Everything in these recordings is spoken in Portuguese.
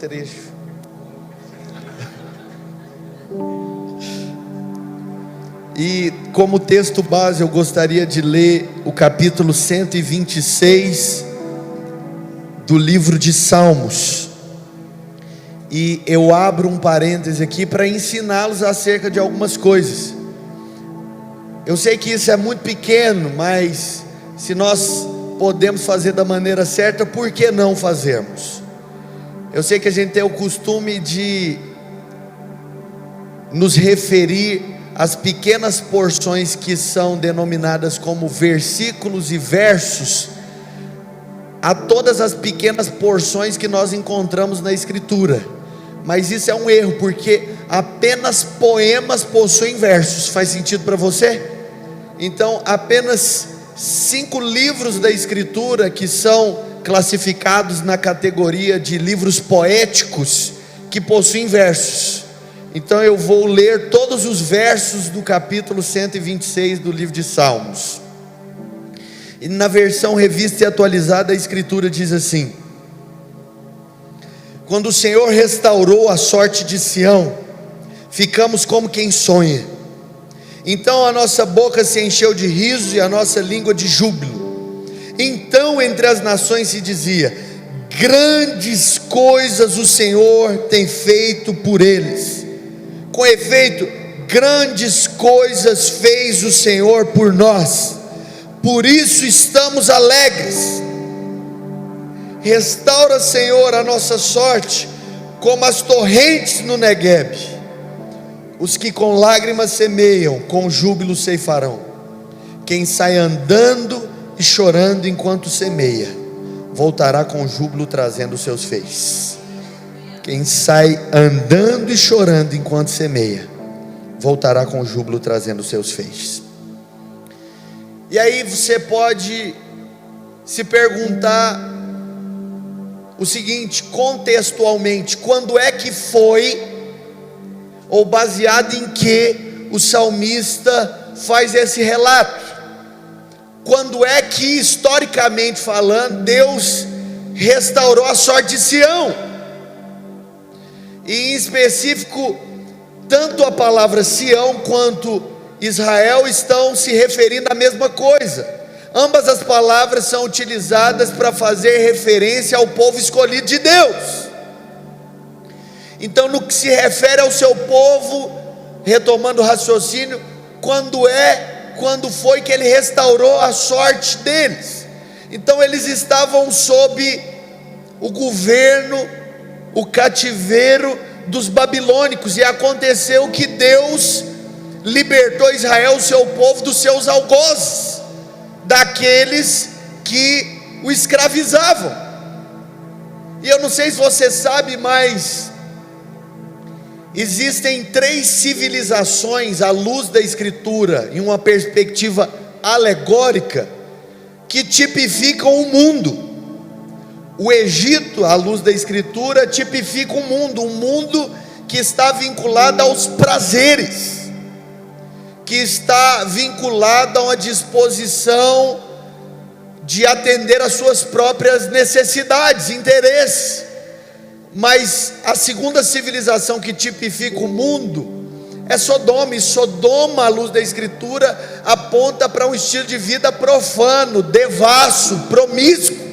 trecho. E como texto base eu gostaria de ler o capítulo 126 do livro de Salmos. E eu abro um parêntese aqui para ensiná-los acerca de algumas coisas. Eu sei que isso é muito pequeno, mas se nós podemos fazer da maneira certa, por que não fazermos? Eu sei que a gente tem o costume de nos referir às pequenas porções que são denominadas como versículos e versos, a todas as pequenas porções que nós encontramos na Escritura. Mas isso é um erro, porque apenas poemas possuem versos. Faz sentido para você? Então apenas 5 livros da Escritura que são classificados na categoria de livros poéticos que possuem versos. Então eu vou ler todos os versos do capítulo 126 do livro de Salmos. E na versão revista e atualizada a Escritura diz assim: quando o Senhor restaurou a sorte de Sião, ficamos como quem sonha. Então a nossa boca se encheu de riso e a nossa língua de júbilo. Então entre as nações se dizia: grandes coisas o Senhor tem feito por eles. Com efeito, grandes coisas fez o Senhor por nós, por isso estamos alegres. Restaura, Senhor, a nossa sorte, como as torrentes no Neguebe. Os que com lágrimas semeiam, com júbilo ceifarão. Quem sai andando e chorando enquanto semeia, voltará com júbilo trazendo os seus feixes. Quem sai andando e chorando enquanto semeia, voltará com júbilo trazendo os seus feixes. E aí você pode se perguntar o seguinte, contextualmente: quando é que foi, ou baseado em que o salmista faz esse relato? Quando é que, historicamente falando, Deus restaurou a sorte de Sião? E em específico, tanto a palavra Sião quanto Israel estão se referindo à mesma coisa. Ambas as palavras são utilizadas para fazer referência ao povo escolhido de Deus. Então, no que se refere ao seu povo, retomando o raciocínio, quando foi que ele restaurou a sorte deles? Então eles estavam sob o governo, o cativeiro dos babilônicos, e aconteceu que Deus libertou Israel, o seu povo, dos seus algozes, daqueles que o escravizavam. E eu não sei se você sabe, mas existem 3 civilizações à luz da Escritura, em uma perspectiva alegórica, que tipificam o mundo. O Egito, à luz da Escritura, tipifica um mundo que está vinculado aos prazeres, que está vinculado a uma disposição de atender às suas próprias necessidades, interesses. Mas a segunda civilização que tipifica o mundo é Sodoma, e Sodoma, à luz da Escritura, aponta para um estilo de vida profano, devasso, promíscuo.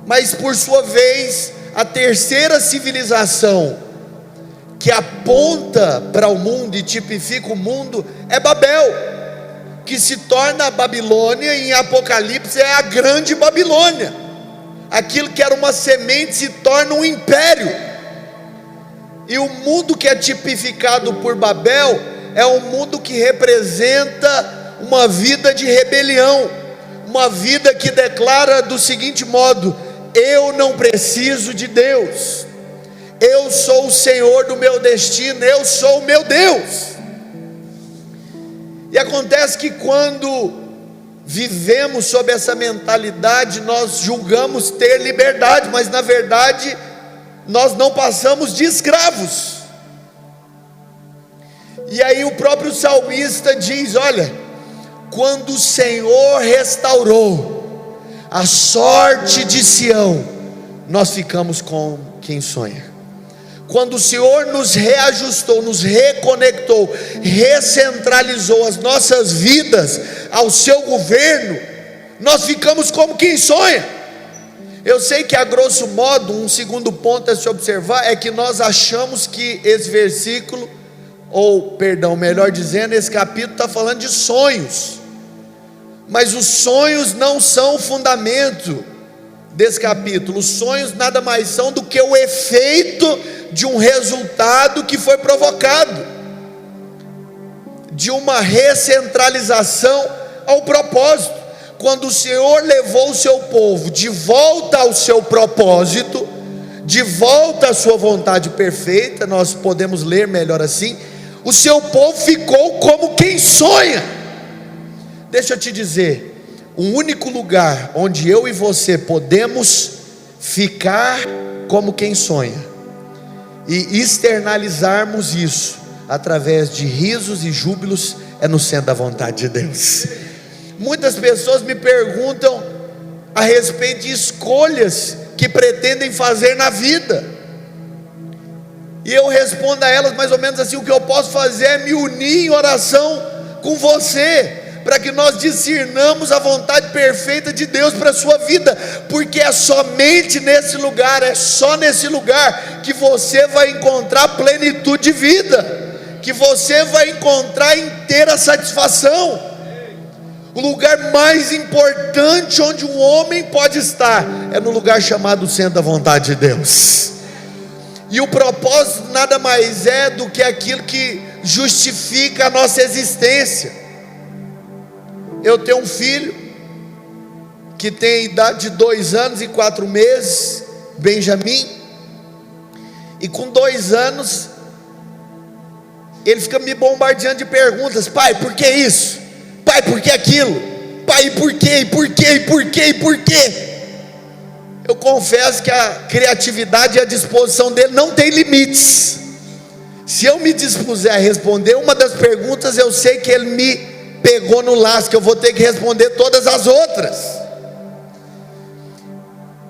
Mas por sua vez, a terceira civilização que aponta para o mundo e tipifica o mundo é Babel, que se torna a Babilônia, e em Apocalipse é a grande Babilônia. Aquilo que era uma semente se torna um império. E o mundo que é tipificado por Babel é um mundo que representa uma vida de rebelião, uma vida que declara do seguinte modo: eu não preciso de Deus, eu sou o Senhor do meu destino, eu sou o meu Deus. E acontece que quando vivemos sob essa mentalidade, nós julgamos ter liberdade, mas na verdade nós não passamos de escravos. E aí o próprio salmista diz: olha, quando o Senhor restaurou a sorte de Sião, nós ficamos como quem sonha. Quando o Senhor nos reajustou, nos reconectou, recentralizou as nossas vidas ao seu governo, nós ficamos como quem sonha. Eu sei que a grosso modo, um segundo ponto a se observar é que nós achamos que esse versículo, ou perdão, melhor dizendo, esse capítulo está falando de sonhos, mas os sonhos não são o fundamento desse capítulo. Os sonhos nada mais são do que o efeito de um resultado que foi provocado, de uma recentralização ao propósito. Quando o Senhor levou o seu povo de volta ao seu propósito, de volta à sua vontade perfeita, nós podemos ler melhor assim, o seu povo ficou como quem sonha. Deixa eu te dizer, o único lugar onde eu e você podemos ficar como quem sonha e externalizarmos isso através de risos e júbilos é no centro da vontade de Deus. Muitas pessoas me perguntam a respeito de escolhas que pretendem fazer na vida, e eu respondo a elas mais ou menos assim: o que eu posso fazer é me unir em oração com você, para que nós discernamos a vontade perfeita de Deus para a sua vida, porque é somente nesse lugar, é só nesse lugar que você vai encontrar plenitude de vida, que você vai encontrar inteira satisfação. O lugar mais importante onde um homem pode estar é no lugar chamado centro da vontade de Deus. E o propósito nada mais é do que aquilo que justifica a nossa existência. Eu tenho um filho que tem idade de 2 anos e 4 meses, Benjamin, e com 2 anos ele fica me bombardeando de perguntas: pai, por que isso? Pai, por que aquilo? Pai, por quê? Por quê? Por quê? Por quê? Eu confesso que a criatividade e a disposição dele não tem limites. Se eu me dispuser a responder uma das perguntas, eu sei que ele me pegou no laço, que eu vou ter que responder todas as outras.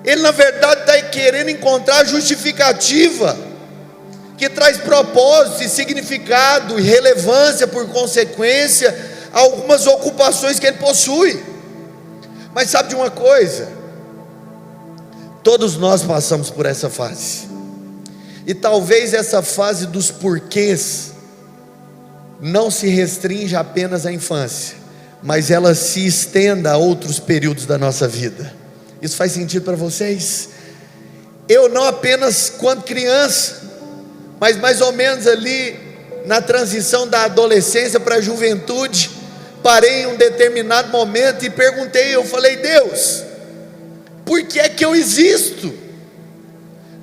Ele na verdade está querendo encontrar justificativa, que traz propósito e significado e relevância, por consequência, a algumas ocupações que ele possui. Mas sabe de uma coisa? Todos nós passamos por essa fase, e talvez essa fase dos porquês não se restrinja apenas à infância, mas ela se estenda a outros períodos da nossa vida. Isso faz sentido para vocês? Eu não apenas quando criança, mas mais ou menos ali na transição da adolescência para a juventude, parei em um determinado momento e perguntei, eu falei: Deus, por que é que eu existo?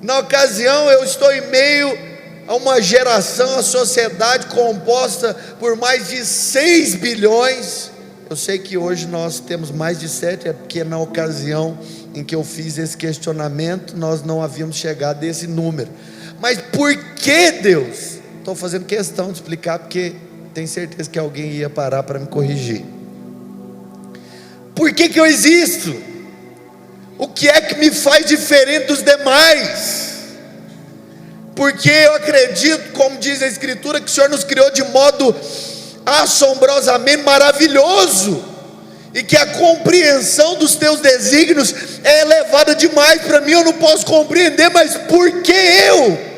Na ocasião eu estou em meio a uma geração, a sociedade composta por mais de 6 bilhões, eu sei que hoje nós temos mais de 7, é porque na ocasião em que eu fiz esse questionamento, nós não havíamos chegado a esse número. Mas por que, Deus? Estou fazendo questão de explicar, porque tenho certeza que alguém ia parar para me corrigir. Por que eu existo? O que é que me faz diferente dos demais? Porque eu acredito, como diz a Escritura, que o Senhor nos criou de modo assombrosamente maravilhoso, e que a compreensão dos teus desígnios é elevada demais para mim. Eu não posso compreender, mas por que eu?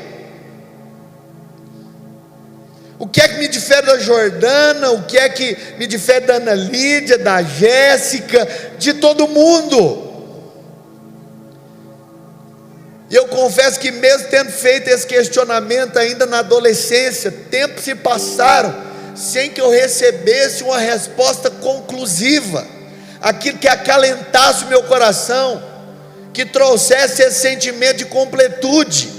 O que é que me difere da Jordana? O que é que me difere da Ana Lídia, da Jéssica, de todo mundo? E eu confesso que mesmo tendo feito esse questionamento ainda na adolescência, tempos se passaram sem que eu recebesse uma resposta conclusiva, aquilo que acalentasse o meu coração, que trouxesse esse sentimento de completude.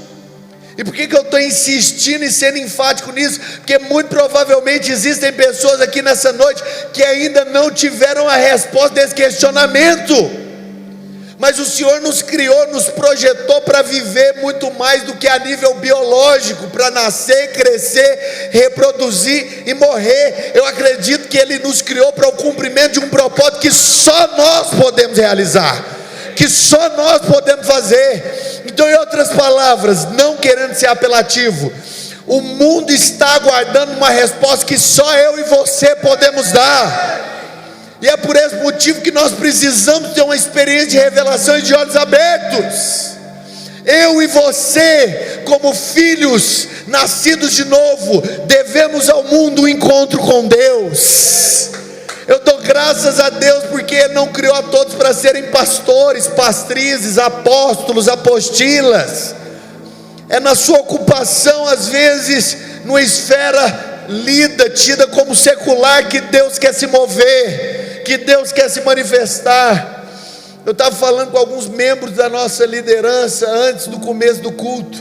E por que eu estou insistindo e sendo enfático nisso? Porque muito provavelmente existem pessoas aqui nessa noite que ainda não tiveram a resposta desse questionamento. Mas o Senhor nos criou, nos projetou para viver muito mais do que a nível biológico, para nascer, crescer, reproduzir e morrer. Eu acredito que Ele nos criou para o cumprimento de um propósito que só nós podemos realizar. que só nós podemos fazer. Então, em outras palavras, não querendo ser apelativo, o mundo está aguardando uma resposta que só eu e você podemos dar. E é por esse motivo que nós precisamos ter uma experiência de revelação e de olhos abertos. Eu e você, como filhos nascidos de novo, devemos ao mundo um encontro com Deus. Eu dou graças a Deus porque Ele não criou a todos para serem pastores, pastrizes, apóstolos, apostilas. É na sua ocupação, às vezes, numa esfera tida como secular, que Deus quer se mover, que Deus quer se manifestar. Eu estava falando com alguns membros da nossa liderança antes do começo do culto.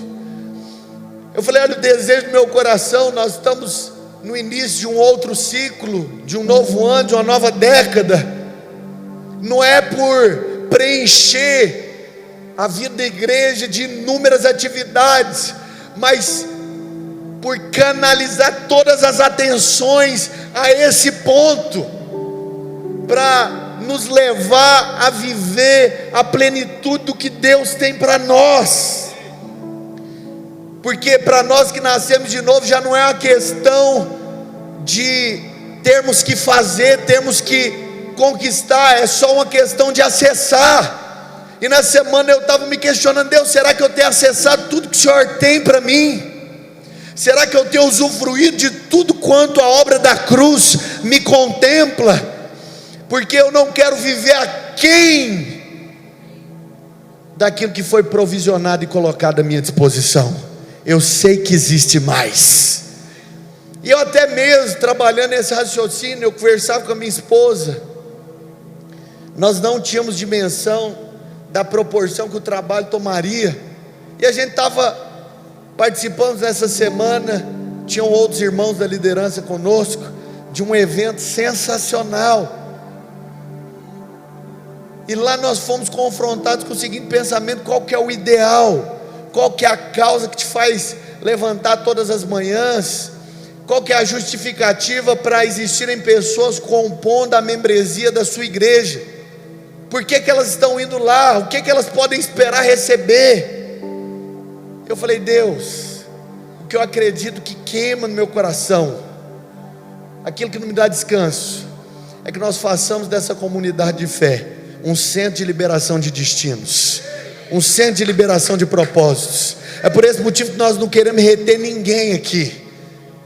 Eu falei: olha, o desejo do meu coração, nós estamos no início de um outro ciclo, de um novo ano, de uma nova década. Não é por preencher a vida da igreja de inúmeras atividades, mas por canalizar todas as atenções a esse ponto, para nos levar a viver a plenitude do que Deus tem para nós. Porque para nós que nascemos de novo, já não é uma questão de termos que fazer, termos que conquistar, é só uma questão de acessar. E na semana eu estava me questionando: Deus, será que eu tenho acessado tudo que o Senhor tem para mim? Será que eu tenho usufruído de tudo quanto a obra da cruz me contempla? Porque eu não quero viver aquém daquilo que foi provisionado e colocado à minha disposição. Eu sei que existe mais. E eu até mesmo, trabalhando nesse raciocínio, eu conversava com a minha esposa. Nós não tínhamos dimensão da proporção que o trabalho tomaria. E a gente estava participando nessa semana, tinham outros irmãos da liderança conosco, de um evento sensacional. E lá nós fomos confrontados com o seguinte pensamento: qual que é o ideal? Qual que é a causa que te faz levantar todas as manhãs? Qual que é a justificativa para existirem pessoas compondo a membresia da sua igreja? Por que elas estão indo lá? O que elas podem esperar receber? Eu falei: Deus, o que eu acredito que queima no meu coração, aquilo que não me dá descanso, é que nós façamos dessa comunidade de fé um centro de liberação de destinos, um centro de liberação de propósitos. É por esse motivo que nós não queremos reter ninguém aqui.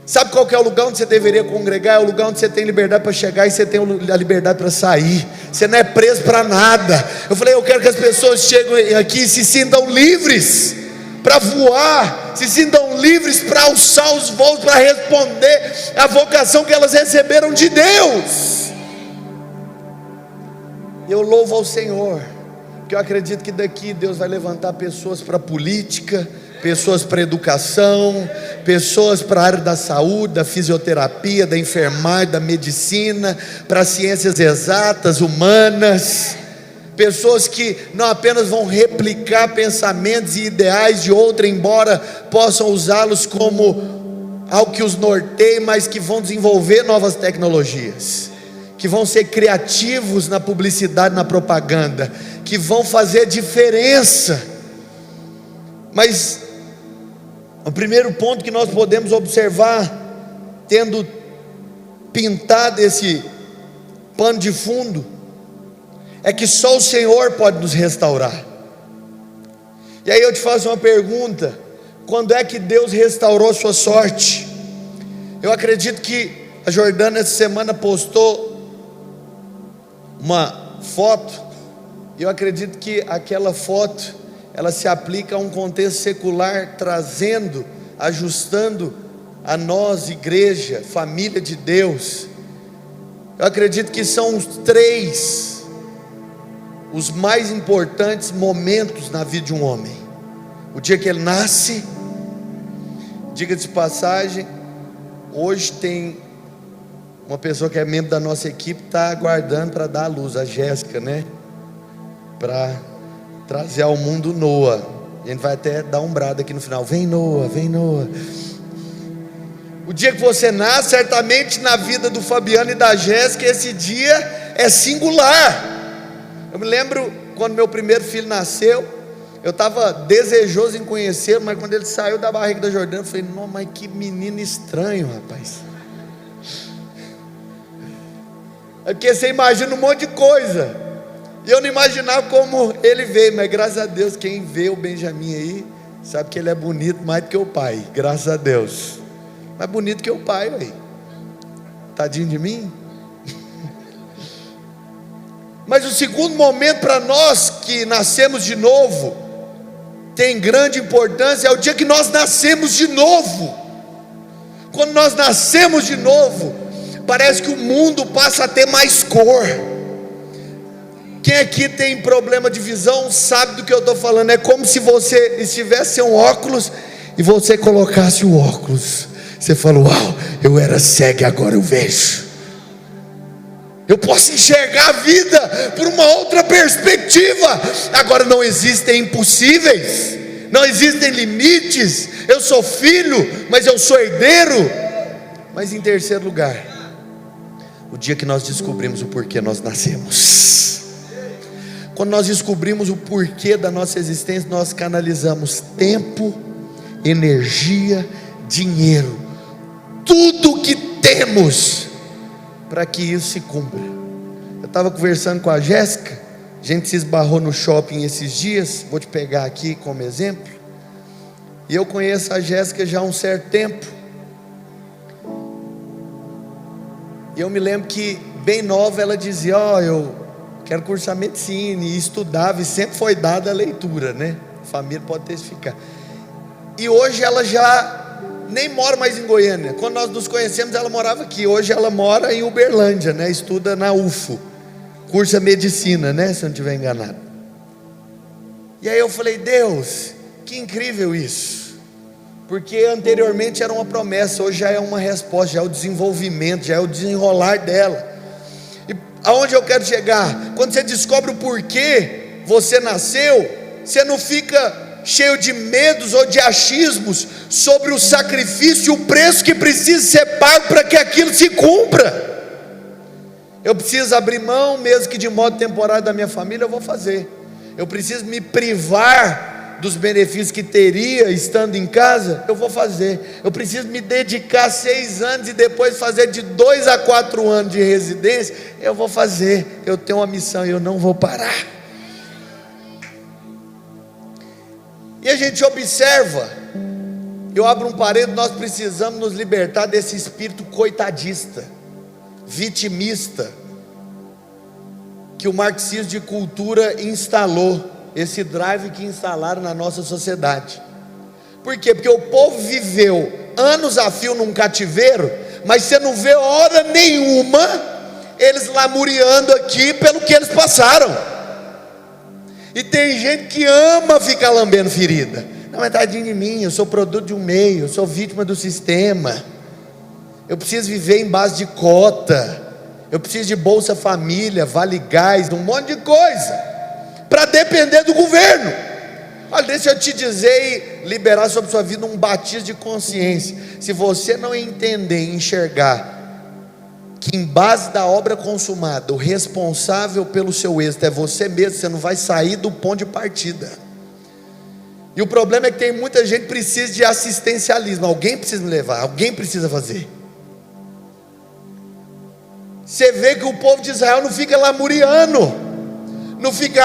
Sabe qual que é o lugar onde você deveria congregar? É o lugar onde você tem liberdade para chegar e você tem a liberdade para sair. Você não é preso para nada. Eu falei: eu quero que as pessoas cheguem aqui e se sintam livres para voar, se sintam livres para alçar os voos, para responder à vocação que elas receberam de Deus. Eu louvo ao Senhor, porque eu acredito que daqui Deus vai levantar pessoas para a política, pessoas para a educação, pessoas para a área da saúde, da fisioterapia, da enfermagem, da medicina, para as ciências exatas, humanas. Pessoas que não apenas vão replicar pensamentos e ideais de outra, embora possam usá-los como algo que os norteie, mas que vão desenvolver novas tecnologias, que vão ser criativos na publicidade, na propaganda, que vão fazer diferença. Mas o primeiro ponto que nós podemos observar, tendo pintado esse pano de fundo, é que só o Senhor pode nos restaurar. E aí eu te faço uma pergunta: quando é que Deus restaurou sua sorte? Eu acredito que a Jordana essa semana postou uma foto, e eu acredito que aquela foto, ela se aplica a um contexto secular, trazendo, ajustando a nós, igreja, família de Deus. Eu acredito que são os mais importantes momentos na vida de um homem: o dia que ele nasce. Diga de passagem, hoje tem uma pessoa que é membro da nossa equipe, está aguardando para dar a luz, a Jéssica, né? Para trazer ao mundo Noah. A gente vai até dar um brado aqui no final: vem Noah, vem Noah. O dia que você nasce, certamente na vida do Fabiano e da Jéssica, esse dia é singular. Eu me lembro quando meu primeiro filho nasceu, eu estava desejoso em conhecer, mas quando ele saiu da barriga da Jordana, eu falei, não, mas que menino estranho, rapaz. É porque você imagina um monte de coisa, e eu não imaginava como ele veio, mas graças a Deus, quem vê o Benjamin aí, sabe que ele é bonito mais do que o pai, graças a Deus. Mais bonito que o pai, ué. Tadinho de mim. Mas o segundo momento para nós que nascemos de novo, tem grande importância, é o dia que nós nascemos de novo. Quando nós nascemos de novo, parece que o mundo passa a ter mais cor. Quem aqui tem problema de visão sabe do que eu estou falando. É como se você estivesse sem um óculos e você colocasse o óculos. Você fala, uau, eu era cego e agora eu vejo. Eu posso enxergar a vida por uma outra perspectiva. Agora não existem impossíveis, não existem limites. Eu sou filho, mas eu sou herdeiro. Mas em terceiro lugar, o dia que nós descobrimos o porquê nós nascemos. Quando nós descobrimos o porquê da nossa existência, nós canalizamos tempo, energia, dinheiro, tudo que temos para que isso se cumpra. Eu estava conversando com a Jéssica, a gente se esbarrou no shopping esses dias, vou te pegar aqui como exemplo, e eu conheço a Jéssica já há um certo tempo, e eu me lembro que bem nova ela dizia, eu quero cursar medicina, e estudava, e sempre foi dada a leitura, né? A família pode testificar, e hoje ela já nem mora mais em Goiânia. Quando nós nos conhecemos ela morava aqui, hoje ela mora em Uberlândia, né? Estuda na UFO, cursa medicina, né? Se eu não estiver enganado. E aí eu falei, Deus, que incrível isso, porque anteriormente era uma promessa, hoje já é uma resposta, já é o desenvolvimento, já é o desenrolar dela. E aonde eu quero chegar? Quando você descobre o porquê você nasceu, você não fica cheio de medos ou de achismos sobre o sacrifício e o preço que precisa ser pago para que aquilo se cumpra. Eu preciso abrir mão, mesmo que de modo temporário, da minha família, eu vou fazer. Eu preciso me privar dos benefícios que teria estando em casa, eu vou fazer. Eu preciso me dedicar 6 anos e depois fazer de 2 a 4 anos de residência, eu vou fazer. Eu tenho uma missão e eu não vou parar. E a gente observa, eu abro um parênteses, nós precisamos nos libertar desse espírito coitadista, vitimista, que o marxismo de cultura instalou, esse drive que instalaram na nossa sociedade. Por quê? Porque o povo viveu anos a fio num cativeiro, mas você não vê hora nenhuma eles lamuriando aqui pelo que eles passaram. E tem gente que ama ficar lambendo ferida. Não, mas tadinho de mim, eu sou produto de um meio, eu sou vítima do sistema, eu preciso viver em base de cota, eu preciso de Bolsa Família, Vale Gás, um monte de coisa, para depender do governo. Olha, deixa eu te dizer e liberar sobre sua vida um batismo de consciência. Se você não entender e enxergar que em base da obra consumada, o responsável pelo seu êxito é você mesmo, você não vai sair do ponto de partida. E o problema é que tem muita gente que precisa de assistencialismo, alguém precisa me levar, alguém precisa fazer. Você vê que o povo de Israel não fica lamuriando, não fica,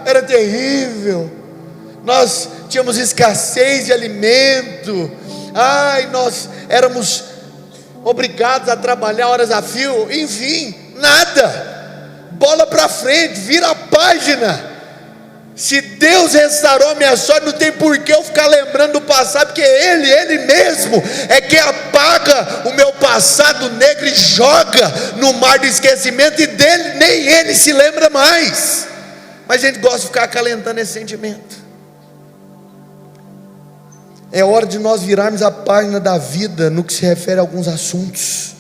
era terrível, nós tínhamos escassez de alimento, nós éramos obrigados a trabalhar horas a fio, enfim, nada, bola para frente, vira a página. Se Deus restaurou a minha sorte, não tem por que eu ficar lembrando do passado, porque Ele mesmo é quem apaga o meu passado negro e joga no mar do esquecimento, e dele nem Ele se lembra mais. Mas a gente gosta de ficar acalentando esse sentimento. É hora de nós virarmos a página da vida no que se refere a alguns assuntos.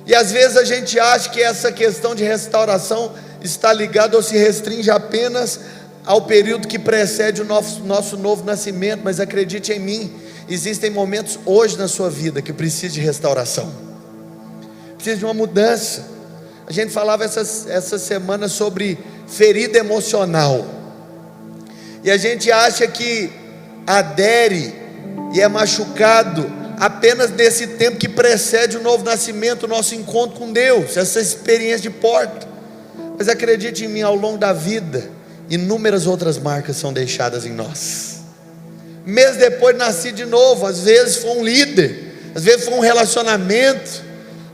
E às vezes a gente acha que essa questão de restauração está ligada ou se restringe apenas ao período que precede o nosso novo nascimento. Mas acredite em mim, existem momentos hoje na sua vida que precisa de restauração, precisa de uma mudança. A gente falava essa semana sobre ferida emocional. E a gente acha que adere e é machucado apenas nesse tempo que precede o novo nascimento, o nosso encontro com Deus, essa experiência de porta. Mas acredite em mim, ao longo da vida, inúmeras outras marcas são deixadas em nós. Meses depois nasci de novo. Às vezes foi um líder, às vezes foi um relacionamento,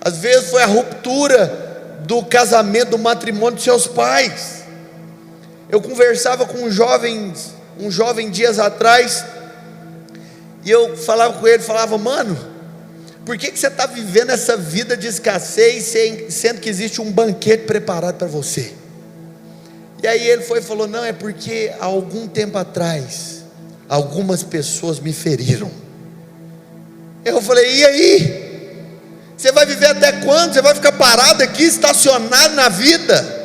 às vezes foi a ruptura do casamento, do matrimônio dos seus pais. Eu conversava com um jovem dias atrás, e eu falava com ele, falava: mano, por que você está vivendo essa vida de escassez, sendo que existe um banquete preparado para você? E aí ele foi e falou: não, é porque há algum tempo atrás algumas pessoas me feriram. Eu falei: e aí? Você vai viver até quando? Você vai ficar parado aqui, estacionado na vida,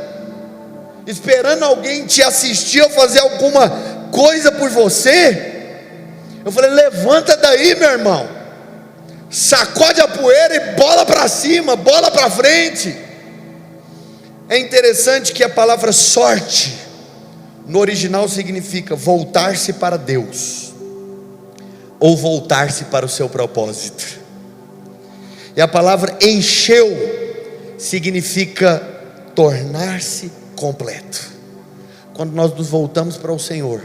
esperando alguém te assistir ou fazer alguma coisa por você? Eu falei: levanta daí, meu irmão, sacode a poeira e bola para cima, bola para frente. É interessante que a palavra sorte no original significa voltar-se para Deus, ou voltar-se para o seu propósito. E a palavra encheu significa tornar-se completo. Quando nós nos voltamos para o Senhor,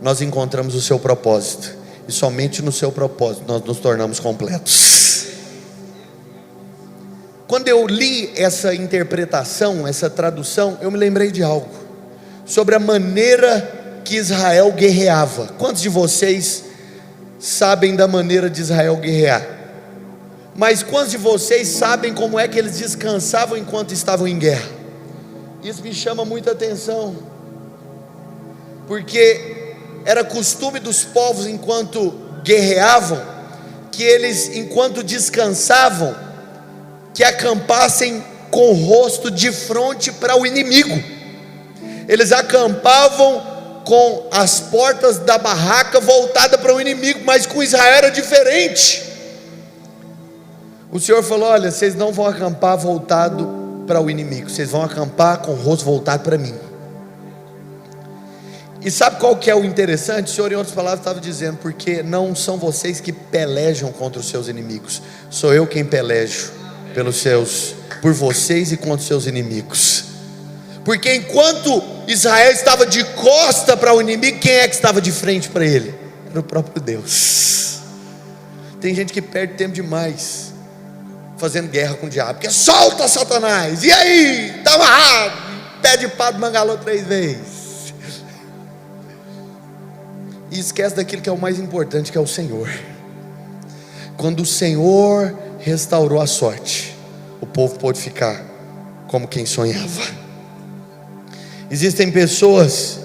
nós encontramos o seu propósito, e somente no seu propósito nós nos tornamos completos. Quando eu li essa interpretação, essa tradução, eu me lembrei de algo, sobre a maneira que Israel guerreava. Quantos de vocês sabem da maneira de Israel guerrear? Mas quantos de vocês sabem como é que eles descansavam enquanto estavam em guerra? Isso me chama muita atenção, porque era costume dos povos, enquanto guerreavam, que eles, enquanto descansavam, que acampassem com o rosto de frente para o inimigo. Eles acampavam com as portas da barraca voltadas para o inimigo, mas com Israel era diferente. O Senhor falou: olha, vocês não vão acampar voltado para o inimigo, vocês vão acampar com o rosto voltado para mim. E sabe qual que é o interessante? O Senhor, em outras palavras, estava dizendo: porque não são vocês que pelejam contra os seus inimigos, sou eu quem pelejo por vocês e contra os seus inimigos. Porque enquanto Israel estava de costa para o inimigo, quem é que estava de frente para ele? Era o próprio Deus. Tem gente que perde tempo demais fazendo guerra com o diabo, porque solta Satanás, e aí? Está amarrado, pé de pau de mangalô 3 vezes, e esquece daquilo que é o mais importante, que é o Senhor. Quando o Senhor restaurou a sorte, o povo pôde ficar como quem sonhava. Existem pessoas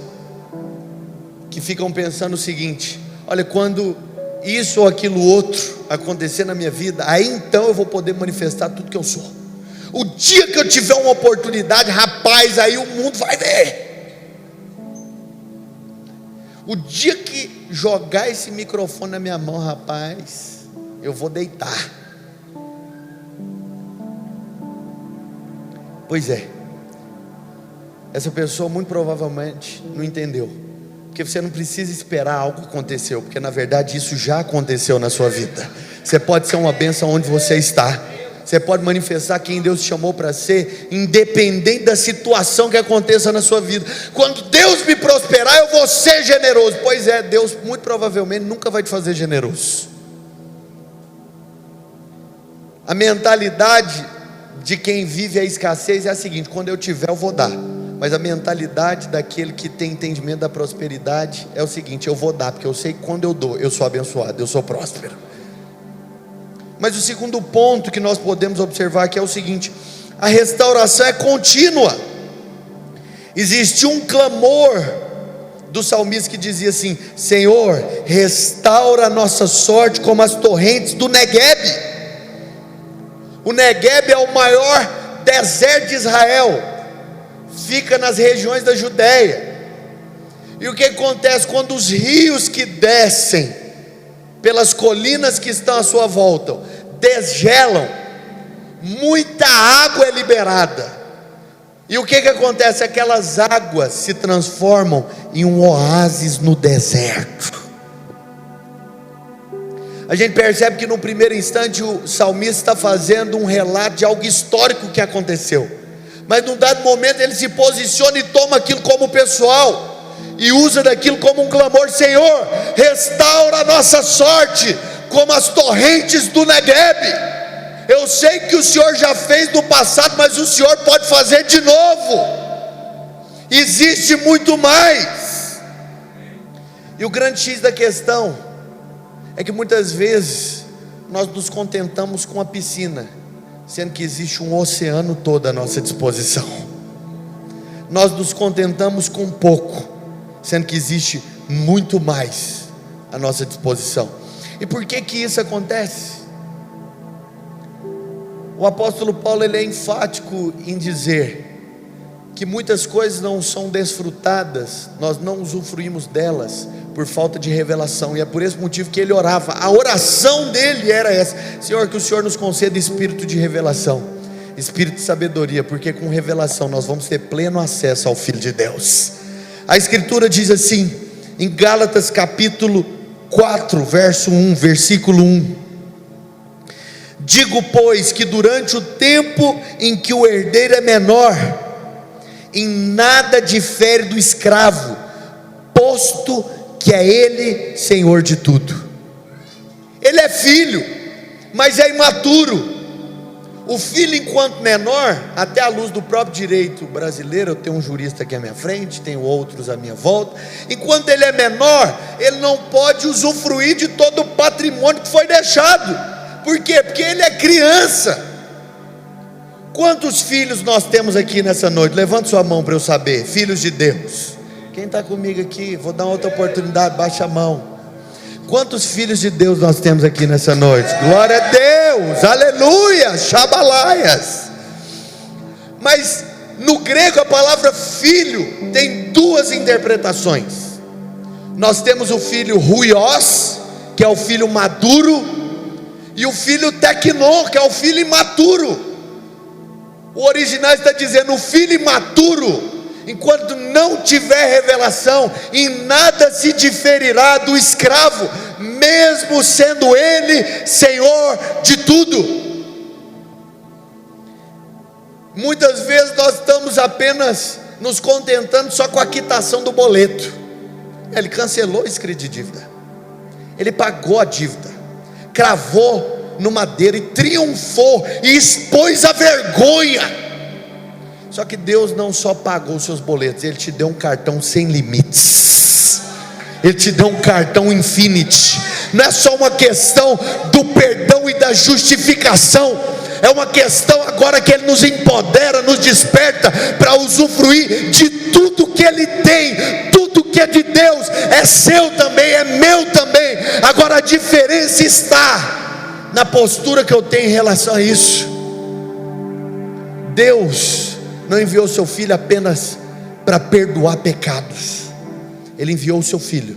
que ficam pensando o seguinte: olha, quando isso ou aquilo outro acontecer na minha vida, aí então eu vou poder manifestar tudo que eu sou. O dia que eu tiver uma oportunidade, rapaz, aí o mundo vai ver. O dia que jogar esse microfone na minha mão, rapaz, eu vou deitar. Pois é, essa pessoa muito provavelmente não entendeu, porque você não precisa esperar algo acontecer, porque na verdade isso já aconteceu na sua vida. Você pode ser uma bênção onde você está, você pode manifestar quem Deus te chamou para ser, independente da situação que aconteça na sua vida. Quando Deus me prosperar, eu vou ser generoso. Pois é, Deus muito provavelmente nunca vai te fazer generoso. A mentalidade de quem vive a escassez é a seguinte: quando eu tiver eu vou dar. Mas a mentalidade daquele que tem entendimento da prosperidade é o seguinte: eu vou dar, porque eu sei que quando eu dou, eu sou abençoado, eu sou próspero. Mas o segundo ponto que nós podemos observar aqui é o seguinte: a restauração é contínua. Existiu um clamor do salmista que dizia assim: Senhor, restaura a nossa sorte como as torrentes do Neguebe. O Neguebe é o maior deserto de Israel, fica nas regiões da Judéia. E o que acontece quando os rios que descem pelas colinas que estão à sua volta desgelam? Muita água é liberada, E o que acontece? Aquelas águas se transformam em um oásis no deserto. A gente percebe que no primeiro instante o salmista está fazendo um relato de algo histórico que aconteceu, mas num dado momento ele se posiciona e toma aquilo como pessoal, e usa daquilo como um clamor: Senhor, restaura a nossa sorte, como as torrentes do Negueb. Eu sei que o Senhor já fez no passado, mas o Senhor pode fazer de novo. Existe muito mais. E o grande X da questão é que muitas vezes nós nos contentamos com a piscina, sendo que existe um oceano todo à nossa disposição. Nós nos contentamos com pouco, sendo que existe muito mais à nossa disposição. E por que isso acontece? O apóstolo Paulo, ele é enfático em dizer que muitas coisas não são desfrutadas, nós não usufruímos delas por falta de revelação, e é por esse motivo que ele orava. A oração dele era essa: Senhor, que o Senhor nos conceda espírito de revelação, espírito de sabedoria, porque com revelação nós vamos ter pleno acesso ao Filho de Deus. A Escritura diz assim, em Gálatas capítulo 4, verso 1, versículo 1: digo, pois, que durante o tempo em que o herdeiro é menor, em nada difere do escravo, posto que é ele senhor de tudo. Ele é filho, mas é imaturo. O filho, enquanto menor, até à luz do próprio direito brasileiro, eu tenho um jurista aqui à minha frente, tenho outros à minha volta, enquanto ele é menor, ele não pode usufruir de todo o patrimônio que foi deixado. Por quê? Porque ele é criança. Quantos filhos nós temos aqui nessa noite? Levante sua mão para eu saber. Filhos de Deus. Quem está comigo aqui? Vou dar outra oportunidade, baixa a mão. Quantos filhos de Deus nós temos aqui nessa noite? Glória a Deus, aleluia, shabalaias. Mas no grego a palavra filho tem duas interpretações. Nós temos o filho ruios, que é o filho maduro, e o filho tecnon, que é o filho imaturo. O original está dizendo: o filho imaturo, enquanto não tiver revelação, em nada se diferirá do escravo, mesmo sendo ele senhor de tudo. Muitas vezes nós estamos apenas nos contentando só com a quitação do boleto. Ele cancelou esse crédito de dívida, ele pagou a dívida, cravou no madeiro e triunfou e expôs a vergonha. Só que Deus não só pagou os seus boletos, Ele te deu um cartão sem limites, Ele te deu um cartão infinity. Não é só uma questão do perdão e da justificação, é uma questão agora que Ele nos empodera, nos desperta para usufruir de tudo que Ele tem. Tudo que é de Deus é seu também, é meu também. Agora a diferença está na postura que eu tenho em relação a isso. Deus não enviou o seu Filho apenas para perdoar pecados, Ele enviou o seu Filho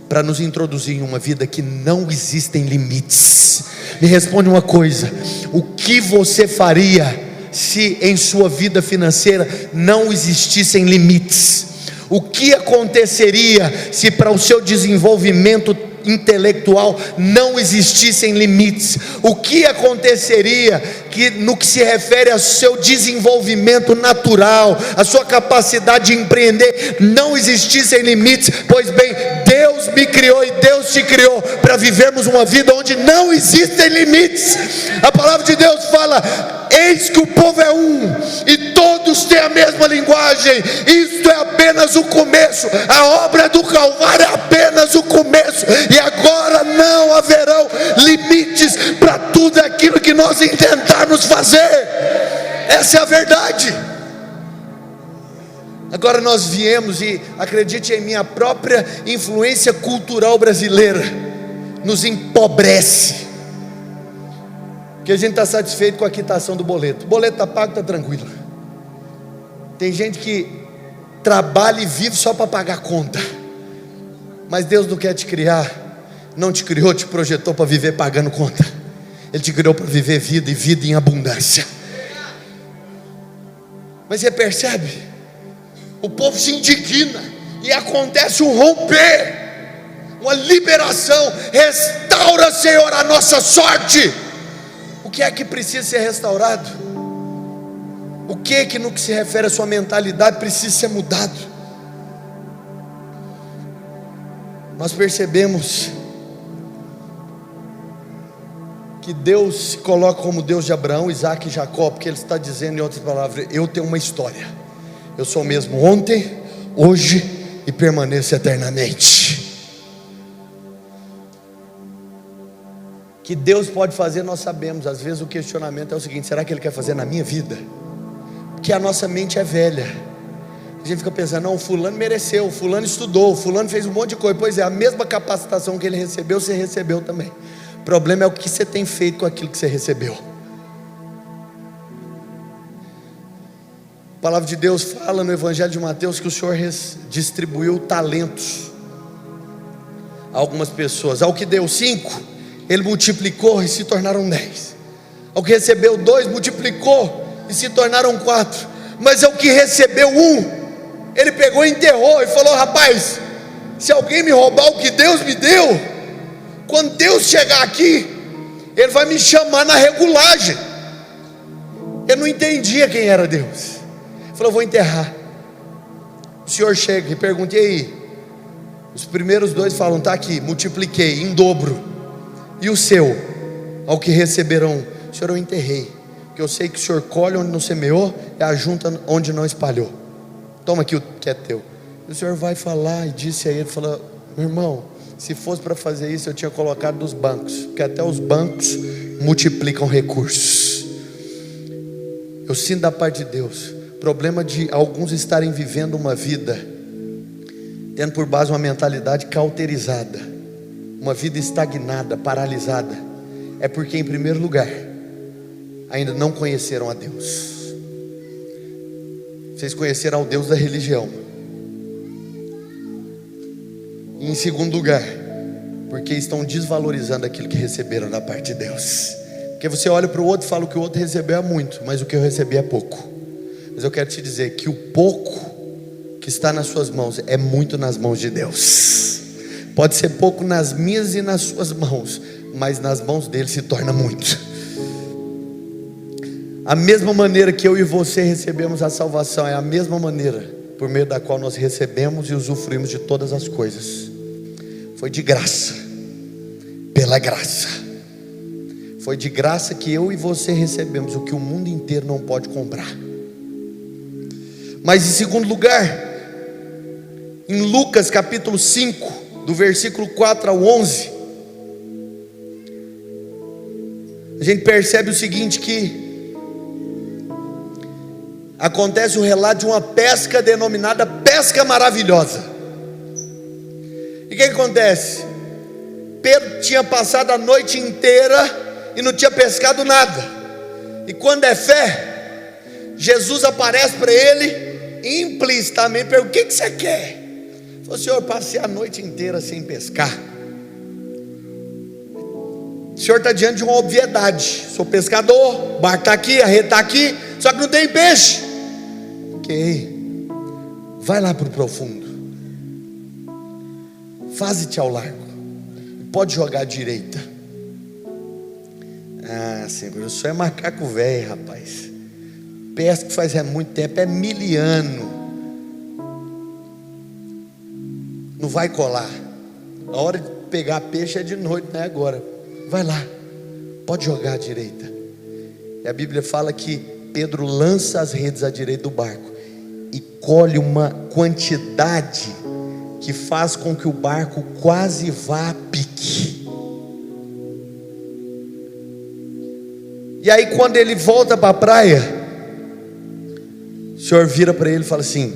para nos introduzir em uma vida que não existem limites. Me responde uma coisa: o que você faria se em sua vida financeira não existissem limites? O que aconteceria se para o seu desenvolvimento intelectual não existissem limites? O que aconteceria que no que se refere ao seu desenvolvimento natural, a sua capacidade de empreender, não existissem limites? Pois bem, Deus me criou e Deus te criou para vivermos uma vida onde não existem limites. A palavra de Deus fala: eis que o povo é um e todos têm a mesma linguagem. Isto é apenas o começo, a obra do Calvário é apenas o começo, e agora não haverão limites para tudo aquilo que nós intentarmos fazer. Essa é a verdade. Agora nós viemos, e acredite em mim, a própria influência cultural brasileira nos empobrece, porque a gente está satisfeito com a quitação do boleto. O boleto está pago, está tranquilo. Tem gente que trabalha e vive só para pagar a conta. Mas Deus não quer te criar, não te criou, te projetou para viver pagando conta. Ele te criou para viver vida, e vida em abundância. Mas você percebe? O povo se indigna e acontece um romper, uma liberação. Restaura, Senhor, a nossa sorte. O que é que precisa ser restaurado? O que no que se refere à sua mentalidade precisa ser mudado? Nós percebemos que Deus se coloca como Deus de Abraão, Isaac e Jacó, porque Ele está dizendo, em outras palavras, eu tenho uma história. Eu sou o mesmo ontem, hoje e permaneço eternamente. Que Deus pode fazer, nós sabemos. Às vezes o questionamento é o seguinte: será que Ele quer fazer na minha vida? Porque a nossa mente é velha. A gente fica pensando, não, fulano mereceu, fulano estudou, fulano fez um monte de coisa. Pois é, a mesma capacitação que ele recebeu, você recebeu também. O problema é o que você tem feito com aquilo que você recebeu. A palavra de Deus fala no Evangelho de Mateus que o Senhor distribuiu talentos a algumas pessoas. Ao que deu 5, Ele multiplicou e se tornaram 10. Ao que recebeu 2, multiplicou e se tornaram 4. Mas ao que recebeu 1, Ele pegou e enterrou e falou: rapaz, se alguém me roubar o que Deus me deu, quando Deus chegar aqui, Ele vai me chamar na regulagem. Eu não entendia quem era Deus. Ele falou: vou enterrar. O Senhor chega e pergunta: e aí? Os primeiros 2 falam: tá aqui, multipliquei em dobro. E o seu? Ao que receberão: Senhor, eu enterrei, porque eu sei que o Senhor colhe onde não semeou e ajunta onde não espalhou. Toma aqui o que é teu. E o Senhor vai falar e disse a ele, falou: meu irmão, se fosse para fazer isso, eu tinha colocado nos bancos, porque até os bancos multiplicam recursos. Eu sinto da parte de Deus, problema de alguns estarem vivendo uma vida tendo por base uma mentalidade cauterizada, uma vida estagnada, paralisada, é porque, em primeiro lugar, ainda não conheceram a Deus. Vocês conheceram ao Deus da religião. E em segundo lugar, porque estão desvalorizando aquilo que receberam da parte de Deus. Porque você olha para o outro e fala: o que o outro recebeu é muito, mas o que eu recebi é pouco. Mas eu quero te dizer que o pouco que está nas suas mãos é muito nas mãos de Deus. Pode ser pouco nas minhas e nas suas mãos, mas nas mãos dele se torna muito. A mesma maneira que eu e você recebemos a salvação é a mesma maneira por meio da qual nós recebemos e usufruímos de todas as coisas. Foi de graça, pela graça. Foi de graça que eu e você recebemos o que o mundo inteiro não pode comprar. Mas em segundo lugar, em Lucas capítulo 5, do versículo 4 ao 11, a gente percebe o seguinte, que acontece o relato de uma pesca denominada pesca maravilhosa. E o que acontece? Pedro tinha passado a noite inteira e não tinha pescado nada. E quando é fé, Jesus aparece para ele implicitamente, pergunta: o que você quer? Ele falou: Senhor, passei a noite inteira sem pescar. O Senhor está diante de uma obviedade. Sou pescador, o barco está aqui, a rede está aqui, só que não tem peixe. Ok, vai lá para o profundo, faze-te ao largo, pode jogar à direita. Ah, Senhor, eu sou macaco velho, rapaz. Pesca que faz muito tempo, é miliano. Não vai colar. A hora de pegar peixe é de noite, não é agora. Vai lá, pode jogar à direita. E a Bíblia fala que Pedro lança as redes à direita do barco e colhe uma quantidade que faz com que o barco quase vá a pique. E aí, quando ele volta para a praia, o Senhor vira para ele e fala assim: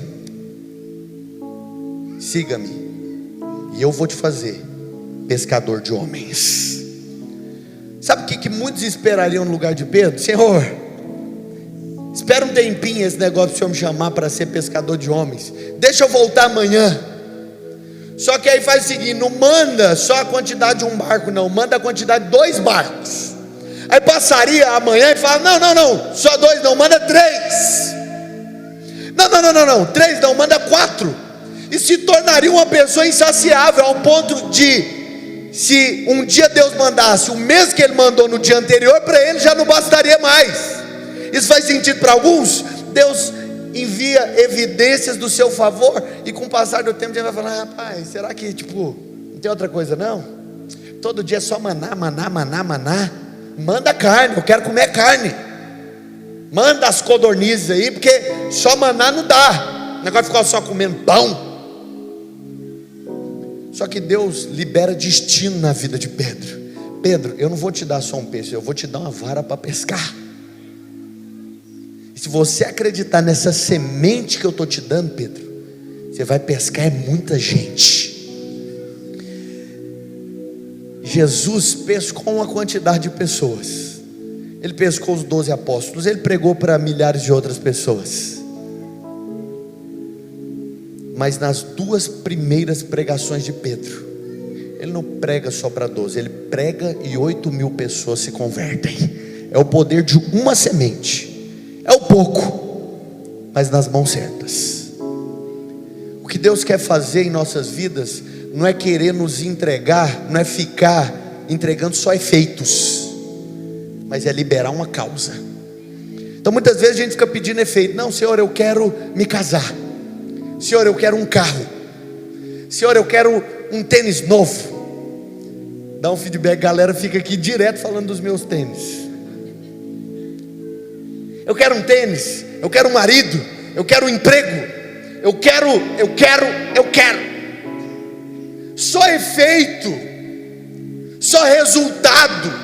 siga-me, e eu vou te fazer pescador de homens. Sabe o que muitos esperariam no lugar de Pedro? Senhor, espera um tempinho esse negócio para o Senhor me chamar para ser pescador de homens. Deixa eu voltar amanhã. Só que aí faz o seguinte: não manda só a quantidade de um barco, não, manda a quantidade de 2 barcos. Aí passaria amanhã e fala: não, só 2 não, manda 3. Não, 3 não, manda 4. E se tornaria uma pessoa insaciável, ao ponto de, se um dia Deus mandasse o mesmo que ele mandou no dia anterior, para ele já não bastaria mais. Isso faz sentido para alguns? Deus envia evidências do seu favor, e com o passar do tempo a gente vai falar: rapaz, será que não tem outra coisa não? Todo dia é só maná. Manda carne, eu quero comer carne. Manda as codornizes aí, porque só maná não dá. O negócio de ficar só comendo pão. Só que Deus libera destino na vida de Pedro. Pedro, eu não vou te dar só um peixe, eu vou te dar uma vara para pescar. E se você acreditar nessa semente que eu estou te dando, Pedro, você vai pescar muita gente. Jesus pescou uma quantidade de pessoas. Ele pescou os 12 apóstolos, ele pregou para milhares de outras pessoas. Mas nas 2 primeiras pregações de Pedro, ele não prega só para 12, ele prega e 8.000 pessoas se convertem. É o poder de uma semente. É o pouco, mas nas mãos certas. O que Deus quer fazer em nossas vidas não é querer nos entregar, não é ficar entregando só efeitos, mas é liberar uma causa. Então muitas vezes a gente fica pedindo efeito. Não, Senhor, eu quero me casar. Senhor, eu quero um carro. Senhor, eu quero um tênis novo. Dá um feedback, galera fica aqui direto falando dos meus tênis. Eu quero um tênis, eu quero um marido, eu quero um emprego, eu quero. Só efeito, só resultado.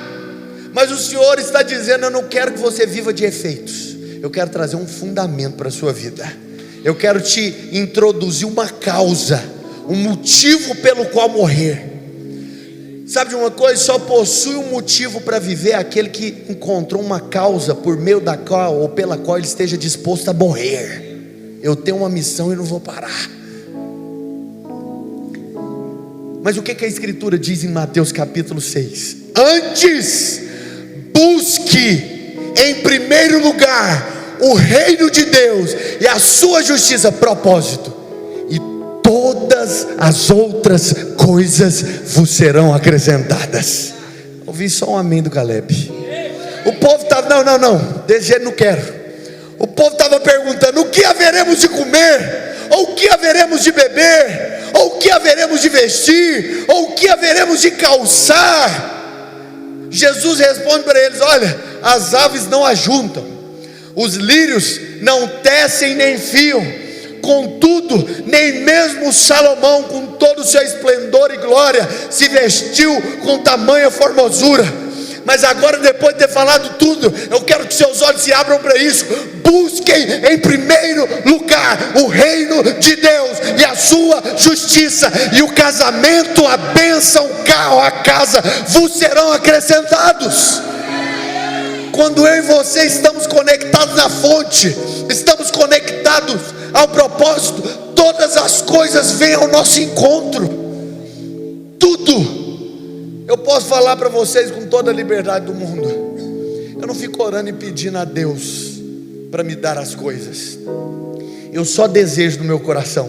Mas o Senhor está dizendo: eu não quero que você viva de efeitos, eu quero trazer um fundamento para a sua vida. Eu quero te introduzir uma causa, um motivo pelo qual morrer. Sabe de uma coisa? Só possui um motivo para viver aquele que encontrou uma causa por meio da qual ou pela qual ele esteja disposto a morrer. Eu tenho uma missão e não vou parar. Mas o que a Escritura diz em Mateus capítulo 6? Antes, busque em primeiro lugar o reino de Deus e a sua justiça. Propósito: e todas as outras coisas vos serão acrescentadas. Ouvi só um amém do Caleb. O povo estava, não, desse jeito não quero. O povo estava perguntando: o que haveremos de comer? Ou o que haveremos de beber? Ou o que haveremos de vestir? Ou o que haveremos de calçar? Jesus responde para eles: olha, as aves não ajuntam, os lírios não tecem nem fiam, contudo, nem mesmo Salomão, com todo o seu esplendor e glória, se vestiu com tamanha formosura. Mas agora, depois de ter falado tudo, eu quero que seus olhos se abram para isso. Busquem em primeiro lugar o reino de Deus e a sua justiça, e o casamento, a bênção, o carro, a casa vos serão acrescentados. Quando eu e você estamos conectados na fonte, estamos conectados ao propósito, todas as coisas vêm ao nosso encontro. Tudo. Eu posso falar para vocês com toda a liberdade do mundo, eu não fico orando e pedindo a Deus para me dar as coisas. Eu só desejo no meu coração.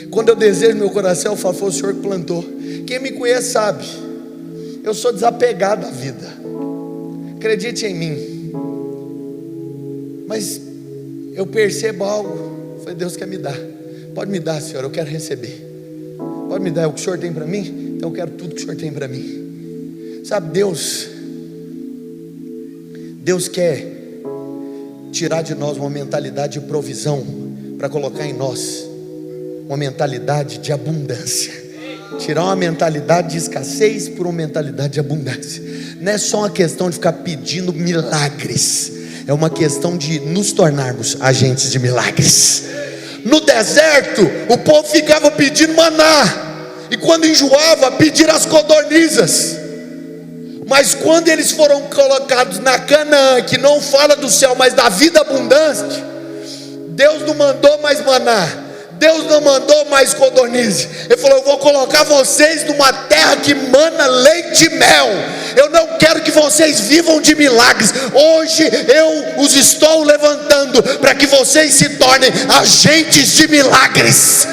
Quando eu desejo no meu coração, eu falo: foi o Senhor que plantou. Quem me conhece sabe, eu sou desapegado da vida. Acredite em mim. Mas eu percebo algo, foi Deus quer me dar. Pode me dar, Senhor, eu quero receber. Pode me dar, é o que o Senhor tem para mim? Então eu quero tudo que o Senhor tem para mim. Sabe, Deus quer tirar de nós uma mentalidade de provisão, para colocar em nós uma mentalidade de abundância. Tirar uma mentalidade de escassez por uma mentalidade de abundância. Não é só uma questão de ficar pedindo milagres, é uma questão de nos tornarmos agentes de milagres. No deserto, o povo ficava pedindo maná, e quando enjoava, pedir as codornizas. Mas quando eles foram colocados na Canaã, que não fala do céu, mas da vida abundante, Deus não mandou mais maná, Deus não mandou mais codorniz. Ele falou: eu vou colocar vocês numa terra que mana leite e mel. Eu não quero que vocês vivam de milagres. Hoje eu os estou levantando para que vocês se tornem agentes de milagres.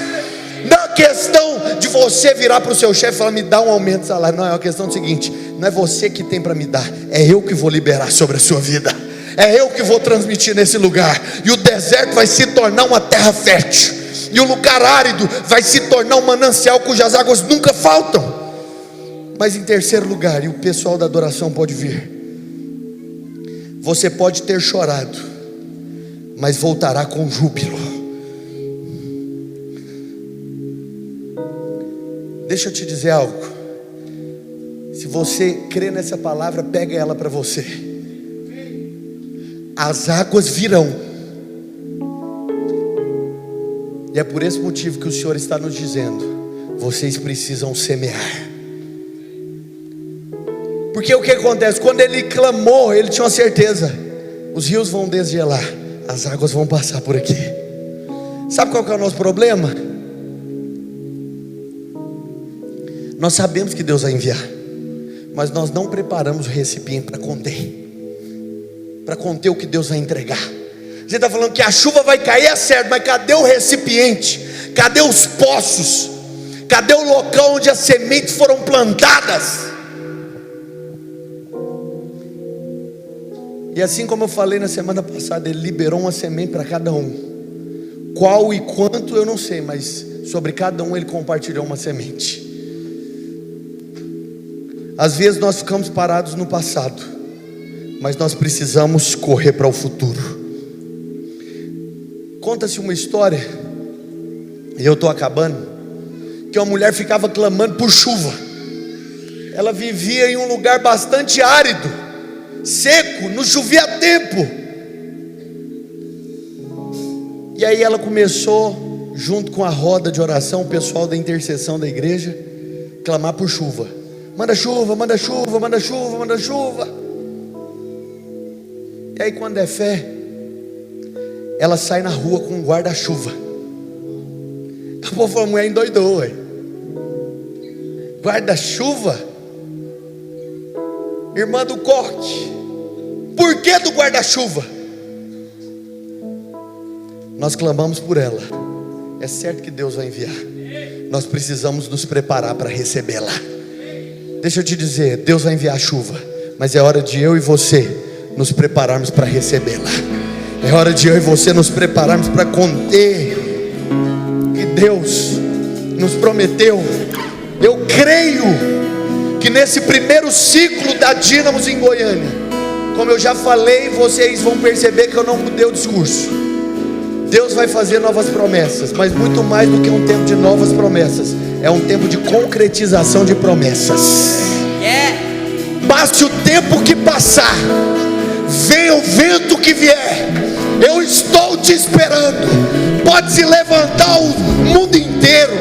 Não é questão de você virar para o seu chefe e falar: me dá um aumento de salário. Não, é uma questão do seguinte: não é você que tem para me dar, é eu que vou liberar sobre a sua vida. É eu que vou transmitir nesse lugar. E o deserto vai se tornar uma terra fértil, e o lugar árido vai se tornar um manancial cujas águas nunca faltam. Mas em terceiro lugar, e o pessoal da adoração pode vir, você pode ter chorado, mas voltará com júbilo. Deixa eu te dizer algo. Se você crê nessa palavra, pega ela para você. As águas virão. E é por esse motivo que o Senhor está nos dizendo: vocês precisam semear. Porque o que acontece? Quando ele clamou, ele tinha uma certeza: os rios vão desgelar, as águas vão passar por aqui. Sabe qual que é o nosso problema? Nós sabemos que Deus vai enviar, mas nós não preparamos o recipiente para conter o que Deus vai entregar. Você está falando que a chuva vai cair, é certo, mas cadê o recipiente? Cadê os poços? Cadê o local onde as sementes foram plantadas? E assim como eu falei na semana passada, Ele liberou uma semente para cada um. Qual e quanto eu não sei, mas sobre cada um Ele compartilhou uma semente. Às vezes nós ficamos parados no passado, mas nós precisamos correr para o futuro. Conta-se uma história, e eu estou acabando, que uma mulher ficava clamando por chuva. Ela vivia em um lugar bastante árido, seco, não chovia a tempo. E aí ela começou, junto com a roda de oração, o pessoal da intercessão da igreja, clamar por chuva. Manda chuva, manda chuva, manda chuva, manda chuva. E aí quando é fé, ela sai na rua com um guarda-chuva. O povo falou: a mulher endoidou, ué. Guarda-chuva? Irmã do corte, por que do guarda-chuva? Nós clamamos por ela. É certo que Deus vai enviar. Nós precisamos nos preparar para recebê-la. Deixa eu te dizer, Deus vai enviar chuva, mas é hora de eu e você nos prepararmos para recebê-la. É hora de eu e você nos prepararmos para conter o que Deus nos prometeu. Eu creio que nesse primeiro ciclo da Dínamos em Goiânia, como eu já falei, vocês vão perceber que eu não mudei o discurso. Deus vai fazer novas promessas, mas muito mais do que um tempo de novas promessas, é um tempo de concretização de promessas. Passe o tempo que passar, venha o vento que vier, eu estou te esperando. Pode se levantar o mundo inteiro,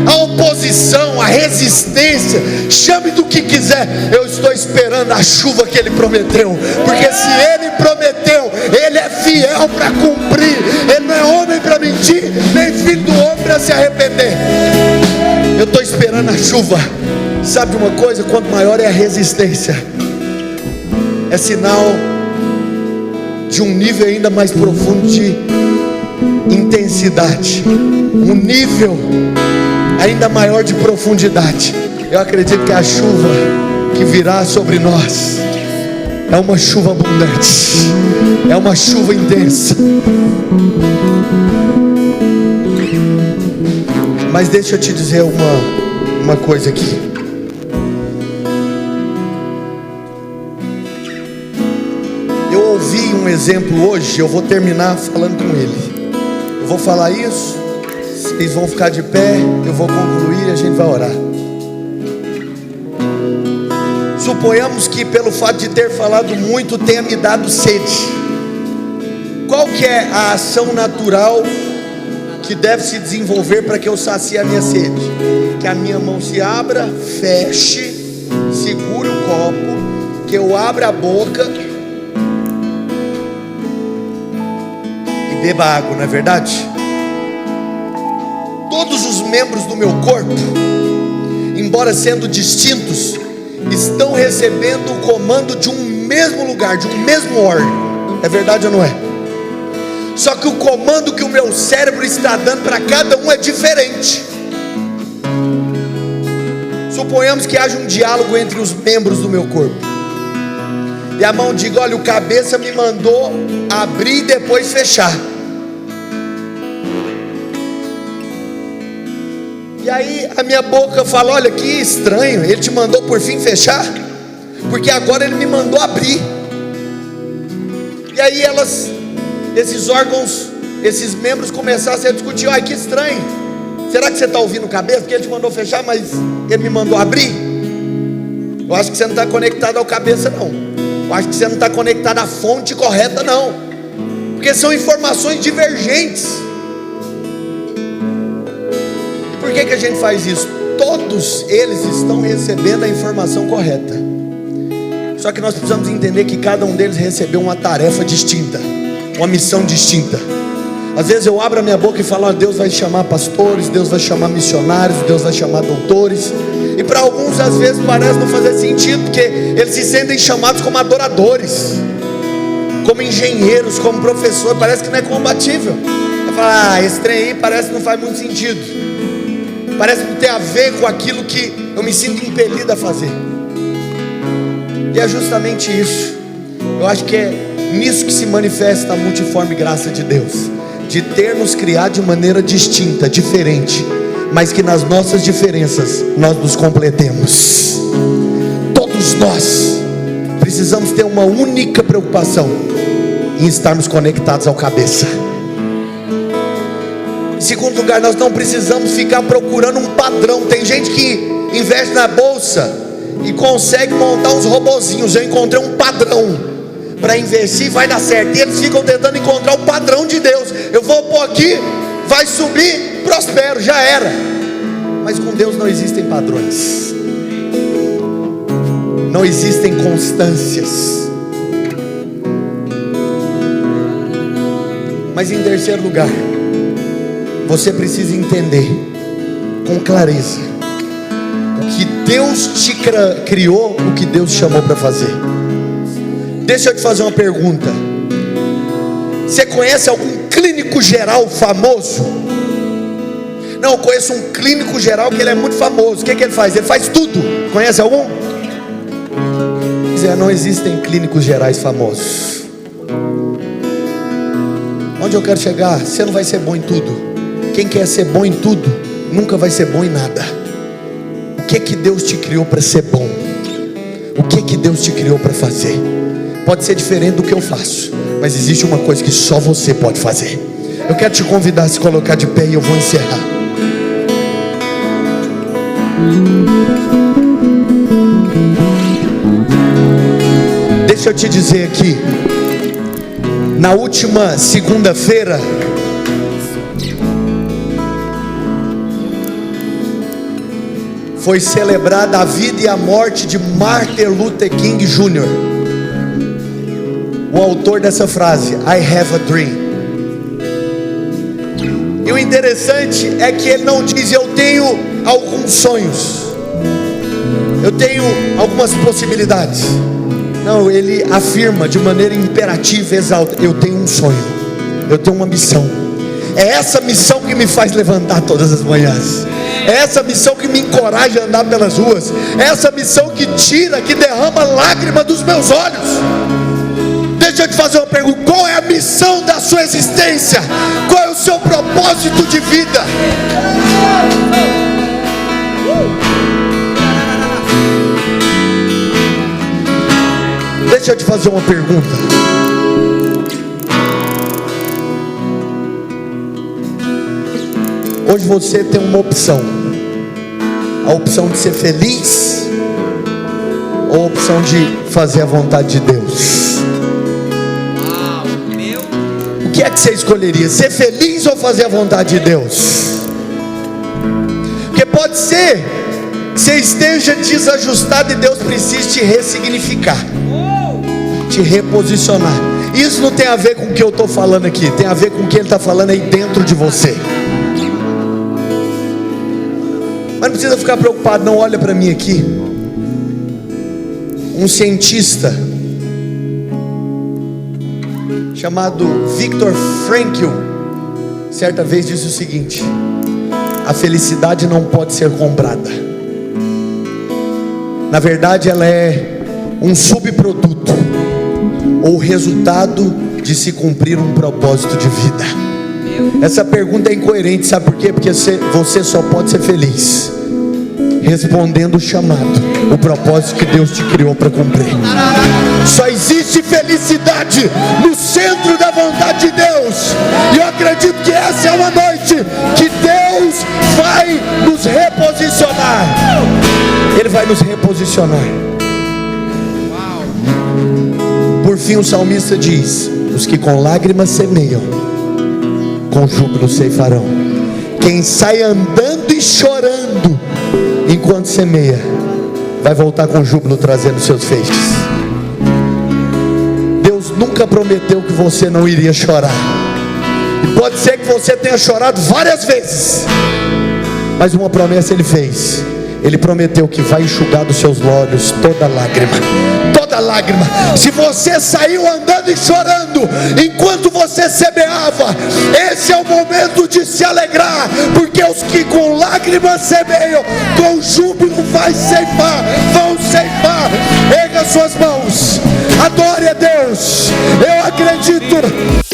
a oposição, a resistência, chame do que quiser, eu estou esperando a chuva que Ele prometeu. Porque se Ele prometeu, Ele é fiel para cumprir. Ele não é homem para mentir, nem filho do homem para se arrepender. Eu estou esperando a chuva. Sabe uma coisa? Quanto maior é a resistência, é sinal de um nível ainda mais profundo de intensidade, um nível ainda maior de profundidade. Eu acredito que a chuva que virá sobre nós é uma chuva abundante, é uma chuva intensa. Mas deixa eu te dizer uma coisa aqui. Eu ouvi um exemplo hoje, eu vou terminar falando com ele. Eu vou falar isso, vocês vão ficar de pé, eu vou concluir e a gente vai orar. Suponhamos que pelo fato de ter falado muito tenha me dado sede. Qual que é a ação natural que deve se desenvolver para que eu sacie a minha sede? Que a minha mão se abra, feche, segure o copo, que eu abra a boca e beba água, não é verdade? Todos os membros do meu corpo, embora sendo distintos, estão recebendo o comando de um mesmo lugar, de um mesmo órgão. É verdade ou não é? Só que o comando que o meu cérebro está dando para cada um é diferente. Suponhamos que haja um diálogo entre os membros do meu corpo, e a mão diga: olha, o cabeça me mandou abrir e depois fechar. E aí a minha boca fala: olha que estranho, ele te mandou por fim fechar, porque agora ele me mandou abrir. E aí esses órgãos, esses membros começassem a discutir: olha que estranho, será que você está ouvindo o cabeça? Porque ele te mandou fechar, mas ele me mandou abrir. Eu acho que você não está conectado ao cabeça não. Eu acho que você não está conectado à fonte correta não, porque são informações divergentes. E por que a gente faz isso? Todos eles estão recebendo a informação correta, só que nós precisamos entender que cada um deles recebeu uma tarefa distinta, uma missão distinta. Às vezes eu abro a minha boca e falo: Deus vai chamar pastores, Deus vai chamar missionários, Deus vai chamar doutores. E para alguns às vezes parece não fazer sentido, porque eles se sentem chamados como adoradores, como engenheiros, como professor. Parece que não é compatível. Vai falar: esse trem aí parece que não faz muito sentido, parece que não tem a ver com aquilo que eu me sinto impelido a fazer. E é justamente isso. Eu acho que é nisso que se manifesta a multiforme graça de Deus, de ter nos criado de maneira distinta, diferente, mas que nas nossas diferenças nós nos completemos. Todos nós precisamos ter uma única preocupação, em estarmos conectados ao cabeça. Em segundo lugar, nós não precisamos ficar procurando um padrão. Tem gente que investe na bolsa e consegue montar uns robozinhos. Eu encontrei um padrão para investir, vai dar certo. E eles ficam tentando encontrar o padrão de Deus. Eu vou pôr aqui, vai subir, prospero, já era. Mas com Deus não existem padrões, não existem constâncias. Mas em terceiro lugar, você precisa entender com clareza o que Deus te criou, o que Deus te chamou para fazer. Deixa eu te fazer uma pergunta: você conhece algum clínico geral famoso? Não, eu conheço um clínico geral que ele é muito famoso. O que ele faz? Ele faz tudo. Conhece algum? Não existem clínicos gerais famosos. Onde eu quero chegar? Você não vai ser bom em tudo. Quem quer ser bom em tudo nunca vai ser bom em nada. O que Deus te criou para ser bom? O que Deus te criou para fazer? Pode ser diferente do que eu faço, mas existe uma coisa que só você pode fazer. Eu quero te convidar a se colocar de pé e eu vou encerrar. Deixa eu te dizer aqui, na última segunda-feira, foi celebrada a vida e a morte de Martin Luther King Jr., o autor dessa frase, I have a dream. E o interessante é que ele não diz: eu tenho alguns sonhos, eu tenho algumas possibilidades. Não, ele afirma de maneira imperativa, exalta: eu tenho um sonho, eu tenho uma missão. É essa missão que me faz levantar todas as manhãs. É essa missão que me encoraja a andar pelas ruas. É essa missão que tira, que derrama lágrima dos meus olhos. Deixa eu te fazer uma pergunta: qual é a missão da sua existência? Qual é o seu propósito de vida? Deixa eu te fazer uma pergunta. Hoje você tem uma opção: a opção de ser feliz ou a opção de fazer a vontade de Deus. O que é que você escolheria? Ser feliz ou fazer a vontade de Deus? Porque pode ser que você esteja desajustado e Deus precise te ressignificar, te reposicionar. Isso não tem a ver com o que eu estou falando aqui, tem a ver com o que Ele está falando aí dentro de você. Mas não precisa ficar preocupado, não olha para mim aqui. um cientista chamado Viktor Frankl, certa vez disse o seguinte: a felicidade não pode ser comprada. Na verdade, ela é um subproduto ou resultado de se cumprir um propósito de vida. Essa pergunta é incoerente, sabe por quê? Porque você só pode ser feliz respondendo o chamado, o propósito que Deus te criou para cumprir. Só existe felicidade no centro da vontade de Deus. E eu acredito que essa é uma noite que Deus vai nos reposicionar. Ele vai nos reposicionar. Por fim, o salmista diz: os que com lágrimas semeiam, com júbilo ceifarão. Quem sai andando e chorando enquanto semeia, vai voltar com júbilo trazendo seus feixes. Deus nunca prometeu que você não iria chorar. E pode ser que você tenha chorado várias vezes, mas uma promessa Ele fez. Ele prometeu que vai enxugar dos seus olhos toda lágrima. Toda lágrima. Se você saiu andando e chorando enquanto você semeava, esse é o momento de se alegrar, porque os que com lágrimas semeiam, com júbilo vão ceifar. Erga suas mãos, adore a Deus. Eu acredito.